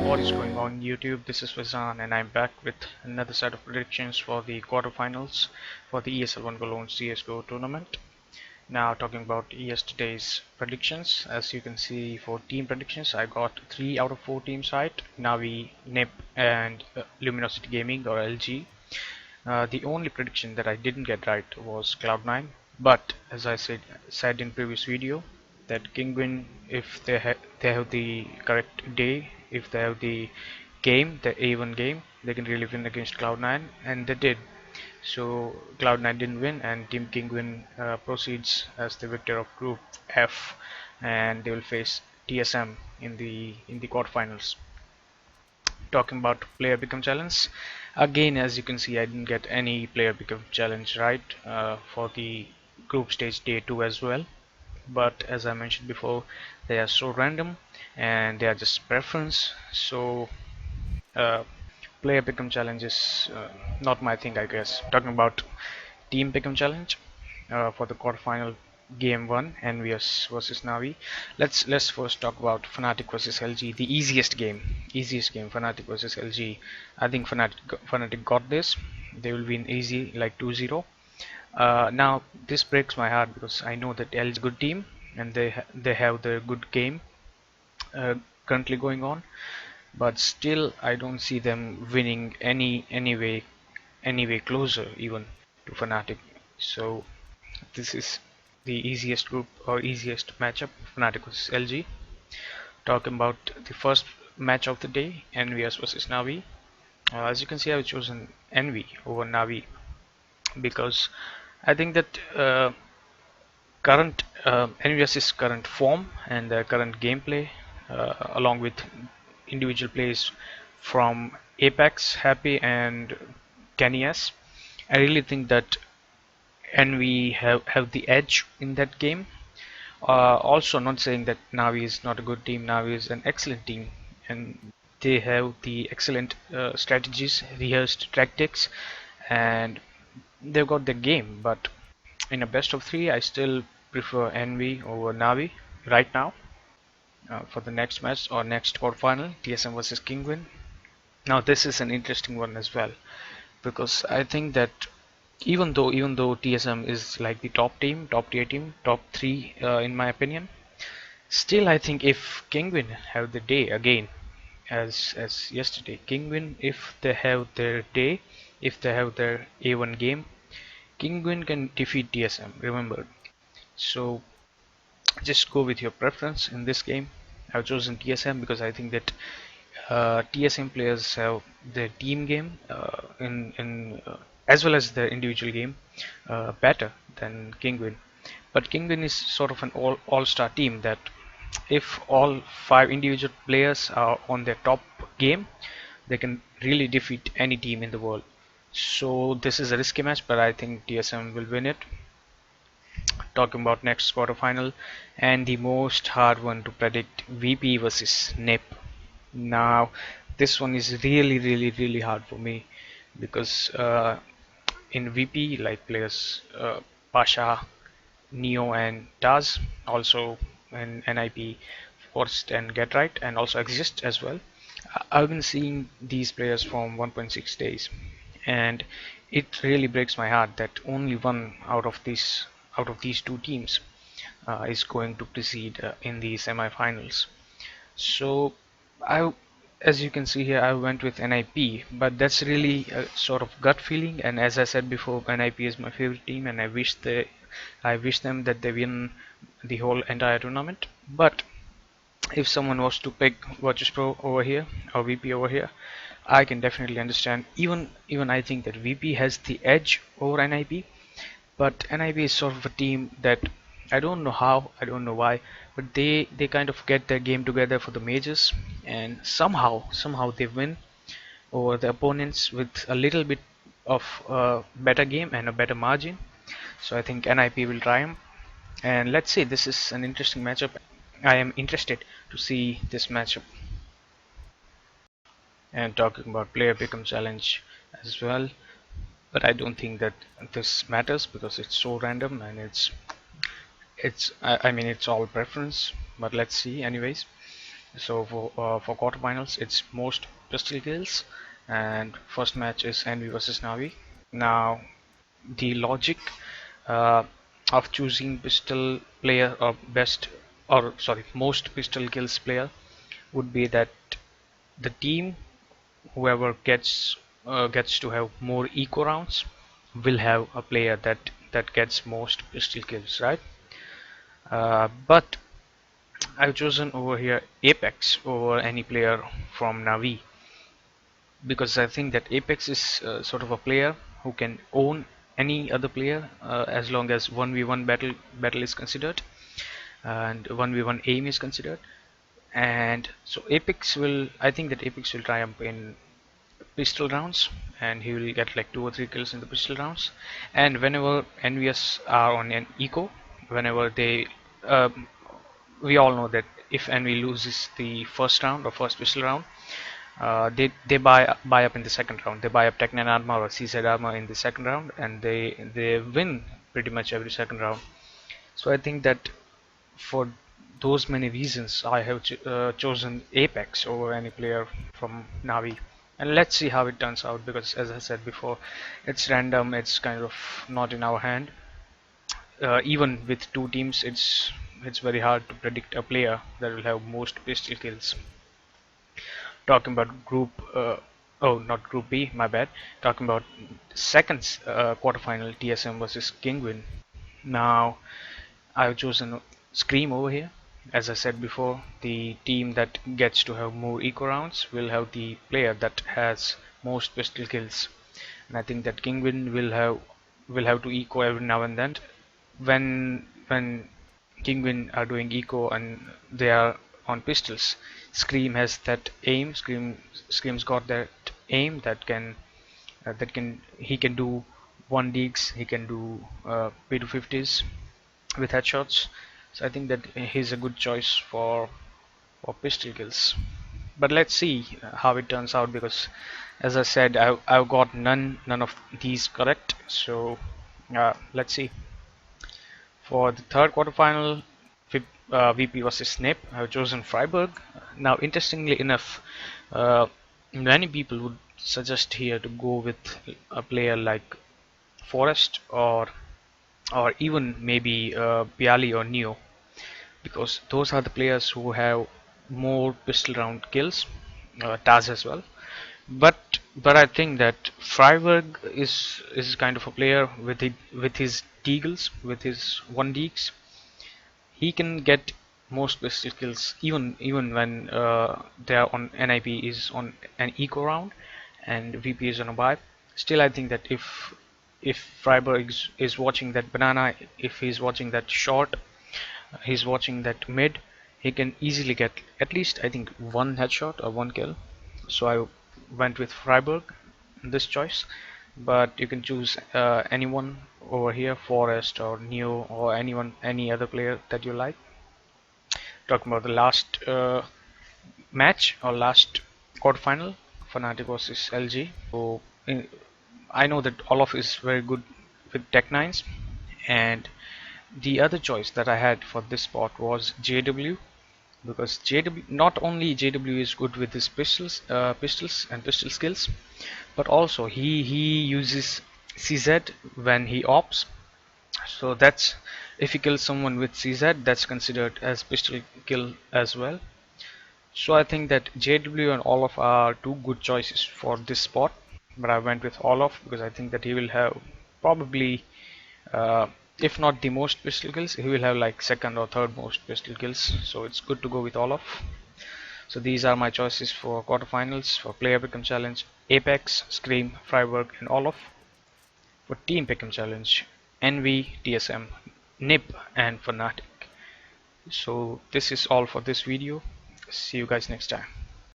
What is going on YouTube? This is Fazan and I'm back with another set of predictions for the quarterfinals for the ESL 1 Cologne CSGO tournament. Now talking about yesterday's predictions, as you can see for team predictions, I got 3 out of 4 teams right, Navi, NIP and Luminosity Gaming or LG. The only prediction that I didn't get right was Cloud9, but as I said in previous video, that Kingwin, if they have the correct day, if they have the game, the A1 game, they can really win against Cloud9, and they did. So Cloud9 didn't win, and Team Kingwin proceeds as the victor of Group F, and they will face TSM in the quarterfinals. Talking about player become challenge, again, as you can see, I didn't get any player become challenge right for the group stage day 2 as well, but as I mentioned before, they are so random and they are just preference. So uh, player become challenge is not my thing, I guess. Talking about team pick'em challenge for the quarterfinal game 1, NVS versus Navi. Let's first talk about Fnatic versus LG, the easiest game, Fnatic versus LG. I think Fnatic got this. They will win easy, like 2-0. Now this breaks my heart because I know that LG is a good team and they have the good game uh, currently going on, but still I don't see them winning any way closer even to Fnatic. So this is the easiest group or easiest matchup, Fnatic vs LG. Talking about the first match of the day, NVS versus Navi. As you can see, I've chosen NV over Navi because I think that current NVS's current form and their current gameplay, along with individual plays from Apex, Happy, and Kenny S, I really think that NV have the edge in that game. Also, not saying that Navi is not a good team. Navi is an excellent team, and they have the excellent strategies, rehearsed tactics, and they've got the game. But in a best of 3, I still prefer NV over Navi right now for the next match or next quarterfinal, TSM versus Kingwin. Now this is an interesting one as well because I think that even though TSM is like the top team, top tier team, top 3 in my opinion, still I think if Kingwin have the day again as yesterday, Kingwin, if they have their day, if they have their A1 game, Kingwin can defeat TSM, remember. So just go with your preference in this game. I've chosen TSM because I think that TSM players have their team game as well as their individual game better than Kingwin. But Kingwin is sort of an all-star team that if all 5 individual players are on their top game, they can really defeat any team in the world. So this is a risky match, but I think TSM will win it. Talking about next quarterfinal and the most hard one to predict, VP versus NIP. Now this one is really hard for me because in VP, like players Pasha, Neo and Taz, also in NIP, Forced and Get Right, and also Exist as well. I've been seeing these players from 1.6 days, and it really breaks my heart that only one out of these 2 teams is going to proceed in the semi-finals. So I, as you can see here, I went with NIP, but that's really a sort of gut feeling. And as I said before, NIP is my favorite team, and I wish them that they win the whole entire tournament. But if someone was to pick Virtus Pro over here or VP over here, I can definitely understand. Even I think that VP has the edge over NIP, but NIP is sort of a team that I don't know how, I don't know why, but they kind of get their game together for the majors, and somehow they win over the opponents with a little bit of a better game and a better margin. So I think NIP will triumph, and let's see. This is an interesting matchup. I am interested to see this matchup. And talking about player pick'em challenge as well, but I don't think that this matters because it's so random and it's I mean it's all preference, but let's see anyways. So for quarterfinals, it's most pistol kills, and first match is Envy versus Navi. Now, the logic uh, of choosing pistol player or best, or sorry, most pistol kills player would be that the team, whoever gets to have more eco rounds, will have a player that gets most pistol kills, right? But I've chosen over here Apex over any player from Navi, because I think that Apex is sort of a player who can own any other player as long as 1v1 battle is considered and 1v1 aim is considered. And so I think that Apex will triumph in pistol rounds, and he will get like 2 or 3 kills in the pistol rounds. And whenever NVS are on an eco, whenever they we all know that if Envy loses the first round or first pistol round, they buy up in the second round. They buy up Tech 9 armor or CZ armor in the second round, and they win pretty much every second round. So I think that for those many reasons, I have chosen Apex over any player from Navi. And let's see how it turns out, because as I said before, it's random. It's kind of not in our hand. Even with two teams, it's very hard to predict a player that will have most pistol kills. Talking about oh, not group B, my bad. Talking about second quarterfinal, TSM versus Kingwin. Now, I've chosen Scream over here. As I said before, the team that gets to have more eco rounds will have the player that has most pistol kills, and I think that Kingwin will have to eco every now and then. When Kingwin are doing eco and they are on pistols, Scream has that aim. Scream's got that aim that can he can do 1 digs, he can do P250s with headshots. So I think that he's a good choice for pistol kills. But let's see how it turns out, because as I said, I've got none of these correct. So let's see. For the third quarterfinal, VP versus Snip, I've chosen Freiburg. Now, interestingly enough, uh, many people would suggest here to go with a player like Forest or even maybe Piali or Neo, because those are the players who have more pistol round kills, Taz as well. But I think that Freiberg is kind of a player with his deagles, with his 1 digs. He can get most pistol kills even when they are on NIP is on an eco round and VP is on a buy. Still, I think that if Freiberg is watching that banana, if he's watching that short, he's watching that mid, he can easily get at least I think 1 headshot or 1 kill. So I went with Freiberg in this choice, but you can choose anyone over here, Forest or Neo or any other player that you like. Talking about the last match or last quarterfinal, Fnatic versus LG. So I know that Olaf is very good with Tech 9s, and the other choice that I had for this spot was JW, because JW, not only JW is good with his pistols and pistol skills, but also he uses CZ when he ops. So that's, if he kills someone with CZ, that's considered as pistol kill as well. So I think that JW and Olaf are two good choices for this spot, but I went with Olaf because I think that he will have probably, if not the most pistol kills, he will have like second or third most pistol kills. So it's good to go with Olaf. So these are my choices for quarterfinals. For player Picke'm challenge, Apex, Scream, Freiburg, and Olaf. For team Picke'm challenge, NV, TSM, NIP, and Fnatic. So this is all for this video. See you guys next time.